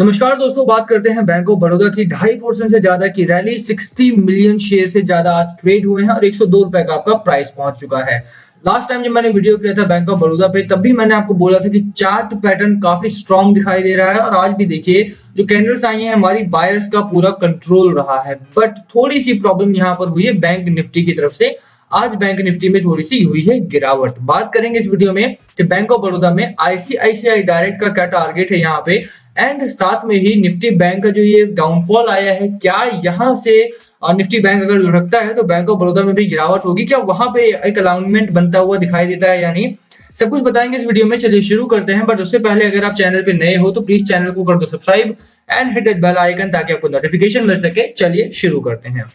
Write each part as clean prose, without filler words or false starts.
नमस्कार दोस्तों, बात करते हैं बैंक ऑफ बड़ौदा की 2.5% से ज्यादा की रैली 60 मिलियन शेयर से ज्यादा आज ट्रेड हुए हैं और 102 रुपए का आपका प्राइस पहुंच चुका है। लास्ट टाइम जब मैंने वीडियो किया था बैंक ऑफ बड़ौदा पे, तब भी मैंने आपको बोला था कि चार्ट पैटर्न काफी स्ट्रांग दिखाई दे रहा है और आज भी देखिए जो कैंडल्स आई हैं हमारी बायर्स का पूरा कंट्रोल रहा है। बट थोड़ी सी प्रॉब्लम यहाँ पर हुई है बैंक निफ्टी की तरफ से। आज बैंक निफ्टी में थोड़ी सी हुई है गिरावट। बात करेंगे इस वीडियो में कि बैंक ऑफ बड़ौदा में आईसीआईसीआई डायरेक्ट का क्या टारगेट है यहाँ पे, एंड साथ में ही निफ्टी बैंक का जो ये डाउनफॉल आया है, क्या यहाँ से निफ्टी बैंक अगर लुढ़कता है तो बैंक ऑफ बड़ौदा में भी गिरावट होगी, क्या वहां पे एक अलाइनमेंट बनता हुआ दिखाई देता है या नहीं, सब कुछ बताएंगे इस वीडियो में। चलिए शुरू करते हैं। बट उससे पहले अगर आप चैनल पे नए हो तो प्लीज चैनल को कर दो subscribe and hit that bell icon ताकि आपको नोटिफिकेशन मिल सके। चलिए शुरू करते हैं।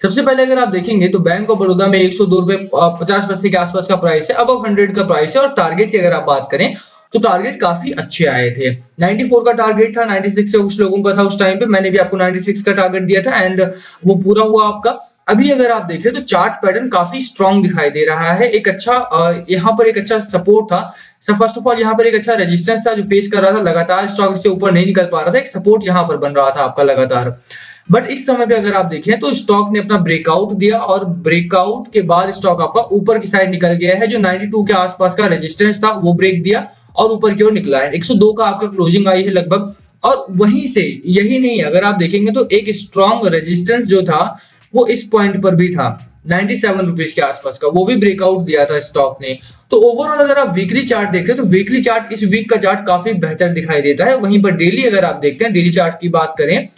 सबसे पहले अगर आप देखेंगे तो बैंक ऑफ बड़ौदा में 102 रुपए 50 पैसे के आसपास का प्राइस है, अबव 100 का प्राइस है। और टारगेट की अगर आप बात करें तो टारगेट काफी अच्छे आए थे। 94 का टारगेट था, 96 से कुछ लोगों का था उस टाइम पे, मैंने भी आपको 96 का टारगेट दिया था एंड वो पूरा हुआ आपका। अभी अगर आप देखें तो चार्ट पैटर्न काफी स्ट्रांग दिखाई दे रहा है। एक अच्छा यहाँ पर एक अच्छा सपोर्ट था। फर्स्ट ऑफ ऑल यहाँ पर एक अच्छा रेजिस्टेंस था जो फेस कर रहा था, लगातार स्टॉक इससे ऊपर नहीं निकल पा रहा था, एक सपोर्ट यहाँ पर बन रहा था आपका लगातार। बट इस समय पे अगर आप देखें तो स्टॉक ने अपना ब्रेकआउट दिया और ब्रेकआउट के बाद स्टॉक आपका ऊपर की साइड निकल गया है। जो 92 के आसपास का रेजिस्टेंस था वो ब्रेक दिया और ऊपर की ओर निकला है। 102 का आपका क्लोजिंग आई है लगभग। और वहीं से यही नहीं, अगर आप देखेंगे तो एक स्ट्रॉन्ग रेजिस्टेंस जो था वो इस पॉइंट पर भी था 97 रुपीज के आसपास का, वो भी ब्रेकआउट दिया था स्टॉक ने। तो ओवरऑल अगर आप वीकली चार्ट देखते हैं तो वीकली चार्ट, इस वीक का चार्ट काफी बेहतर दिखाई देता है। वहीं पर डेली अगर आप देखते हैं, डेली चार्ट की बात करें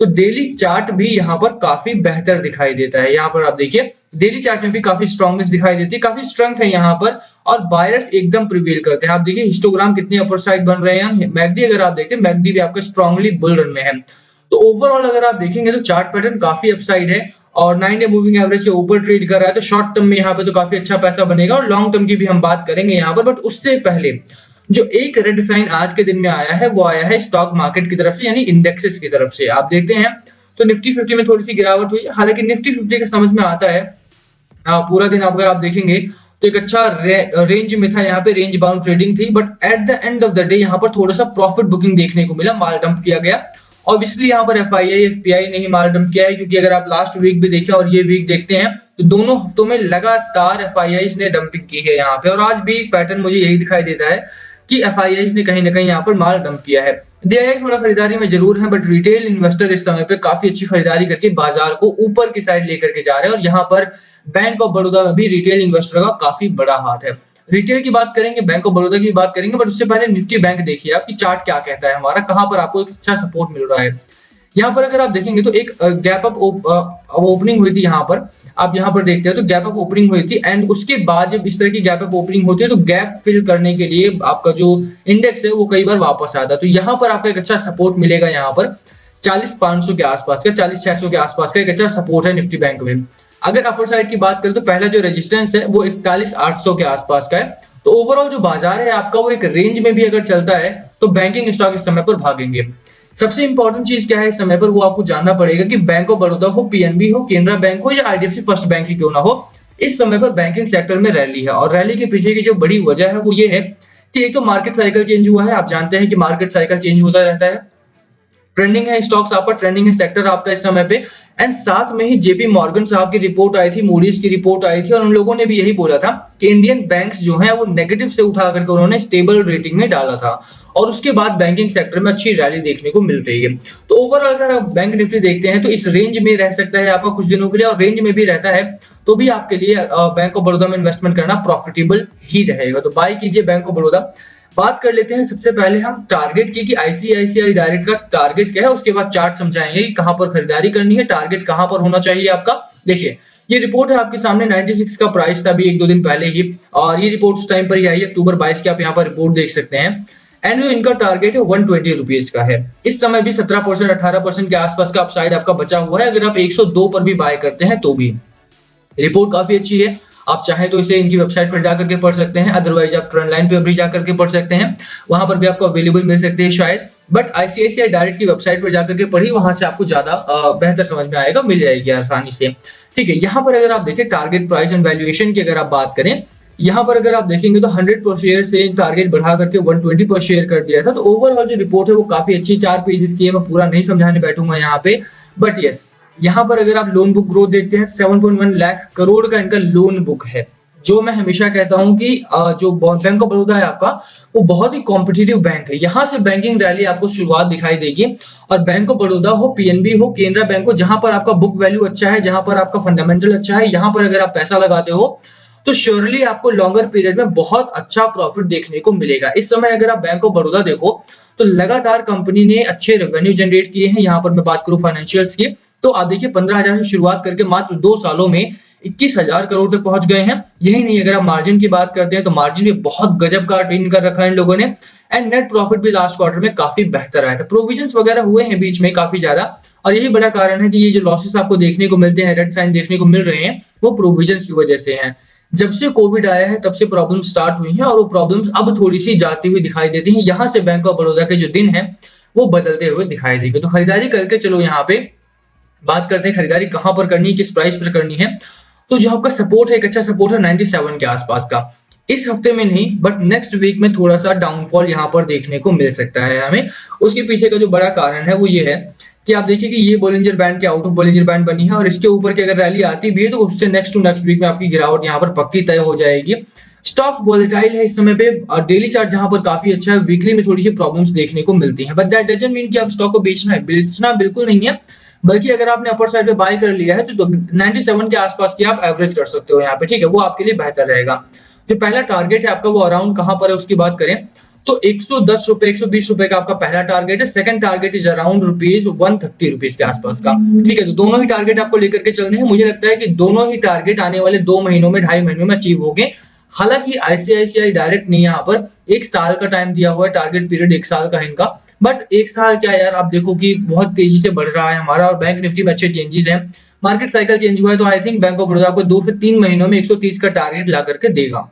तो डेली चार्ट भी यहाँ पर काफी बेहतर दिखाई देता है। यहाँ पर आप देखिए डेली चार्ट में भी काफी स्ट्रांगनेस दिखाई देती है, काफी स्ट्रेंथ है यहाँ पर और बायर्स एकदम प्रिवेल करते हैं। आप देखिए हिस्टोग्राम कितने अपर साइड बन रहे हैं। मैगडी अगर आप देखते हैं, मैगडी भी आपका स्ट्रांगली बुल रन में है। तो ओवरऑल अगर आप देखेंगे तो चार्ट पैटर्न काफी अपसाइड है और 9 डे मूविंग एवरेज के ऊपर ट्रेड कर रहा है। तो शॉर्ट टर्म में यहाँ पे तो काफी अच्छा पैसा बनेगा और लॉन्ग टर्म की भी हम बात करेंगे यहाँ पर। बट उससे पहले जो एक रेड साइन आज के दिन में आया है वो आया है स्टॉक मार्केट की तरफ से, यानी इंडेक्सेस की तरफ से। आप देखते हैं तो निफ्टी 50 में थोड़ी सी गिरावट हुई है। हालांकि निफ्टी 50 का समझ में आता है, पूरा दिन अगर आप देखेंगे तो एक अच्छा रेंज में था, यहाँ पे रेंज बाउंड ट्रेडिंग थी। But at the end of the day यहाँ पर थोड़ा सा प्रॉफिट बुकिंग देखने को मिला, माल डंप किया गया। ऑब्वियसली यहाँ पर एफआईआई एफपीआई ने ही माल डंप किया है, क्योंकि अगर आप लास्ट वीक भी देखें और ये वीक देखते हैं तो दोनों हफ्तों में लगातार एफआईआई ने डंपिंग की है यहाँ पे। और आज भी पैटर्न मुझे यही दिखाई देता है कि एफआईआई ने कहीं ना कहीं यहाँ पर माल डंप किया है। डीआईआई थोड़ा खरीदारी में जरूर है, बट रिटेल इन्वेस्टर इस समय पे काफी अच्छी खरीदारी करके बाजार को ऊपर की साइड लेकर के जा रहे हैं। और यहाँ पर बैंक ऑफ बड़ौदा में भी रिटेल इन्वेस्टर का काफी बड़ा हाथ है। रिटेल की बात करेंगे, बैंक ऑफ बड़ौदा की बात करेंगे, बट उससे पहले निफ्टी बैंक देखिए आपकी चार्ट क्या कहता है हमारा, कहां पर आपको एक अच्छा सपोर्ट मिल रहा है। यहाँ पर अगर आप देखेंगे तो एक गैप अप ओपनिंग हुई थी। यहाँ पर आप यहाँ पर देखते हैं तो गैप अप ओपनिंग हुई थी एंड उसके बाद जब इस तरह की गैप अप ओपनिंग होती है तो गैप फिल करने के लिए आपका जो इंडेक्स है वो कई बार वापस आता है। तो यहाँ पर आपका एक अच्छा सपोर्ट मिलेगा, यहाँ पर 40,500 के आसपास का, 40,600 के आसपास का एक अच्छा सपोर्ट है निफ्टी बैंक में। अगर अपर साइड की बात करें तो पहला जो रेजिस्टेंस है वो 41,800 के आसपास का है। तो ओवरऑल जो बाजार है आपका वो एक रेंज में भी अगर चलता है तो बैंकिंग स्टॉक इस समय पर भागेंगे। सबसे इंपॉर्टेंट चीज क्या है इस समय पर, वो आपको जानना पड़ेगा कि बैंक ऑफ बड़ौदा हो, पीएनबी हो, केनरा बैंक हो या आईडीएफसी फर्स्ट बैंक ही क्यों ना हो, इस समय पर बैंकिंग सेक्टर में रैली है। और रैली के पीछे की जो बड़ी वजह है वो ये है कि एक तो मार्केट साइकिल चेंज हुआ है। आप जानते हैं कि मार्केट साइकिल चेंज होता रहता है, ट्रेंडिंग है स्टॉक्स आपका, ट्रेंडिंग है सेक्टर आपका इस समय पे। एंड साथ में ही जेपी मॉर्गन साहब की रिपोर्ट आई थी, मूडीज की रिपोर्ट आई थी और उन लोगों ने भी यही बोला था कि इंडियन बैंक्स जो है वो नेगेटिव से उठा करके उन्होंने स्टेबल रेटिंग में डाला था। और उसके बाद बैंकिंग सेक्टर में अच्छी रैली देखने को मिल रही है। तो ओवरऑल अगर आप बैंक निफ्टी देखते हैं तो इस रेंज में रह सकता है आपका कुछ दिनों के लिए, और रेंज में भी रहता है तो भी आपके लिए बैंक ऑफ बड़ौदा में इन्वेस्टमेंट करना प्रॉफिटेबल ही रहेगा। तो बाय कीजिए बैंक ऑफ बड़ौदा। बात कर लेते हैं सबसे पहले हम टारगेट की कि आईसीआईसीआई डायरेक्ट का टारगेट क्या है, उसके बाद चार्ट समझाएंगे कि कहां पर खरीदारी करनी है, टारगेट कहां पर होना चाहिए आपका। देखिए ये रिपोर्ट है आपके सामने, 96 का प्राइस था अभी 1-2 दिन पहले ही, और ये रिपोर्ट उस टाइम पर ही आई है, अक्टूबर 22 की आप यहाँ पर रिपोर्ट देख सकते हैं। एंड जो इनका टारगेट है 120 रुपीज का है। इस समय भी 17% 18% के आसपास का अपसाइड आपका बचा हुआ है। अगर आप 102 पर भी बाय करते हैं तो भी रिपोर्ट काफी अच्छी है। आप चाहे तो इसे इनकी वेबसाइट पर जाकर के पढ़ सकते हैं, अदरवाइज आप ट्रेंड लाइन पे भी जाकर के पढ़ सकते हैं, वहां पर भी आपको अवेलेबल मिल सकते हैं शायद। बट आईसीआईसीआई डायरेक्ट की वेबसाइट पर जाकर के पढ़ी, वहां से आपको ज्यादा बेहतर समझ में आएगा, मिल जाएगी आसानी से। ठीक है, यहाँ पर अगर आप देखें टारगेट प्राइस एंड वैल्यूएशन की अगर आप बात करें यहाँ पर अगर आप देखेंगे तो 100 पर शेयर से टारगेट बढ़ा करके 120 पर शेयर कर दिया था। तो ओवरऑल जो रिपोर्ट है वो काफी अच्छी 4 पेजेस की है, मैं पूरा नहीं समझाने बैठूंगा यहाँ पे। बट यस, यहाँ पर अगर आप लोन बुक ग्रोथ देखते हैं 7.1 लाख करोड़ का इनका लोन बुक है। जो मैं हमेशा कहता हूँ कि जो बैंक ऑफ बड़ौदा है आपका, वो बहुत ही कॉम्पिटिटिव बैंक है। यहाँ से बैंकिंग रैली आपको शुरुआत दिखाई देगी। और बैंक ऑफ बड़ौदा हो, पीएनबी हो, केनरा बैंक हो, जहां पर आपका बुक वैल्यू अच्छा है, जहां पर आपका फंडामेंटल अच्छा है, यहाँ पर अगर आप पैसा लगाते हो तो श्योरली आपको लॉन्गर पीरियड में बहुत अच्छा प्रॉफिट देखने को मिलेगा। इस समय अगर आप बैंक ऑफ बड़ौदा देखो तो लगातार कंपनी ने अच्छे रेवेन्यू जनरेट किए हैं। यहाँ पर मैं बात करूं फाइनेंशियल्स की, तो आप देखिए 15,000 से शुरुआत करके मात्र 2 सालों में 21,000 करोड़ तक पहुंच गए हैं। यही नहीं, अगर आप मार्जिन की बात करते हैं तो मार्जिन भी बहुत गजब का अटेन कर रखा है इन लोगों ने। एंड नेट प्रॉफिट भी लास्ट क्वार्टर में काफी बेहतर आया था। प्रोविजंस वगैरह हुए हैं बीच में काफी ज्यादा, और यही बड़ा कारण है कि ये जो लॉसेस आपको देखने को मिलते हैं, रेड साइन देखने को मिल रहे हैं, वो प्रोविजंस की वजह से हैं। जब से कोविड आया है तब से प्रॉब्लम स्टार्ट हुई हैं, और वो प्रॉब्लम्स अब थोड़ी सी जाती हुई दिखाई देती हैं। यहाँ से बैंक ऑफ बड़ौदा के जो दिन है वो बदलते हुए दिखाई देंगे। तो खरीदारी करके चलो, यहाँ पे बात करते हैं खरीदारी कहां पर करनी है, किस प्राइस पर करनी है। तो जो आपका सपोर्ट है, एक अच्छा सपोर्ट है 97 के आसपास का। इस हफ्ते में नहीं, बट नेक्स्ट वीक में थोड़ा सा डाउनफॉल यहाँ पर देखने को मिल सकता है हमें। उसके पीछे का जो बड़ा कारण है वो ये है कि आप देखिए कि ये बॉलिंजर बैंड के आउट ऑफ बॉलिंजर बैंड बनी है, और इसके ऊपर की अगर रैली आती भी है तो उससे नेक्स्ट टू नेक्स्ट वीक में आपकी गिरावट यहाँ पर पक्की तय हो जाएगी। स्टॉक वॉलेटाइल है इस समय पे, और डेली चार्ट जहां पर काफी अच्छा है, वीकली में थोड़ी सी प्रॉब्लम्स देखने को मिलती हैं। बट दैट डजंट मीन कि आप स्टॉक को बेचना बिल्कुल नहीं है। बल्कि अगर आपने अपर साइड पे बाय कर लिया है तो 97 के आसपास की आप एवरेज कर सकते हो यहाँ पे, ठीक है, वो आपके लिए बेहतर रहेगा। जो पहला टारगेट है आपका वो अराउंड कहां पर है उसकी बात करें तो 110 रुपए 120 रुपए का आपका पहला टारगेट है। Second target is around rupees 130 rupees के आसपास का, ठीक है। तो दोनों ही टारगेट आपको लेकर के चलने हैं। मुझे लगता है कि दोनों ही टारगेट आने वाले 2 महीनों में, 2.5 महीनों में अचीव होंगे। हालांकि आईसीआईसीआई डायरेक्ट ने यहाँ पर 1 साल का टाइम दिया हुआ है, टारगेट पीरियड 1 साल का है इनका। बट 1 साल क्या यार, आप देखो कि बहुत तेजी से बढ़ रहा है हमारा, और बैंक निफ्टी में अच्छे चेंजेस हैं, मार्केट साइकिल चेंज हुआ है। तो I think bank of Baroda को 2 से 3 महीनों में 130 का टारगेट ला करके देगा।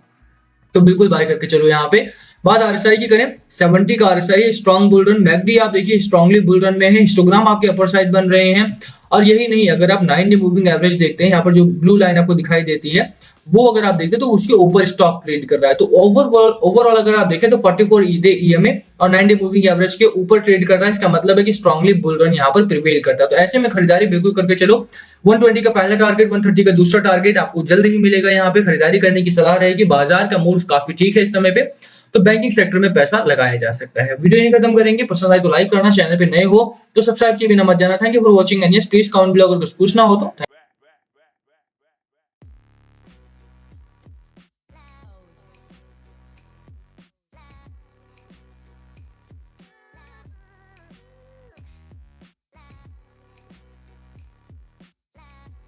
तो बिल्कुल बाय करके चलो। यहाँ पे बात आरएसआई की करें, 70 का RSI strong bull run. McD आप देखिए स्ट्रांगली बुल रन में है, हिस्टोग्राम आपके अपर साइड बन रहे हैं। और यही नहीं, अगर आप 9 डे मूविंग एवरेज देखते हैं, यहाँ पर जो ब्लू लाइन आपको दिखाई देती है, वो अगर आप देखते हैं तो उसके ऊपर स्टॉक ट्रेड कर रहा है। तो ओवरऑल अगर आप देखें तो 44 डे ईएमए और 9 डे मूविंग एवरेज के ऊपर ट्रेड कर रहा है। इसका मतलब है कि स्ट्रांगली बुल रन यहाँ पर प्रिवेल करता है। तो ऐसे में खरीदारी बिल्कुल करके चलो। 120 का पहला टारगेट, 130 का दूसरा टारगेट आपको जल्द ही मिलेगा। यहाँ पे खरीदारी करने की सलाह रहेगी। बाजार का मूड काफी ठीक है इस समय पे, तो बैंकिंग सेक्टर में पैसा लगाया जा सकता है। वीडियो यहीं खत्म करेंगे। पसंद आए तो लाइक करना, चैनल पे नए हो तो सब्सक्राइब किए बिना मत जाना। Thank you for watching and yes please comment below अगर कुछ पूछना हो तो।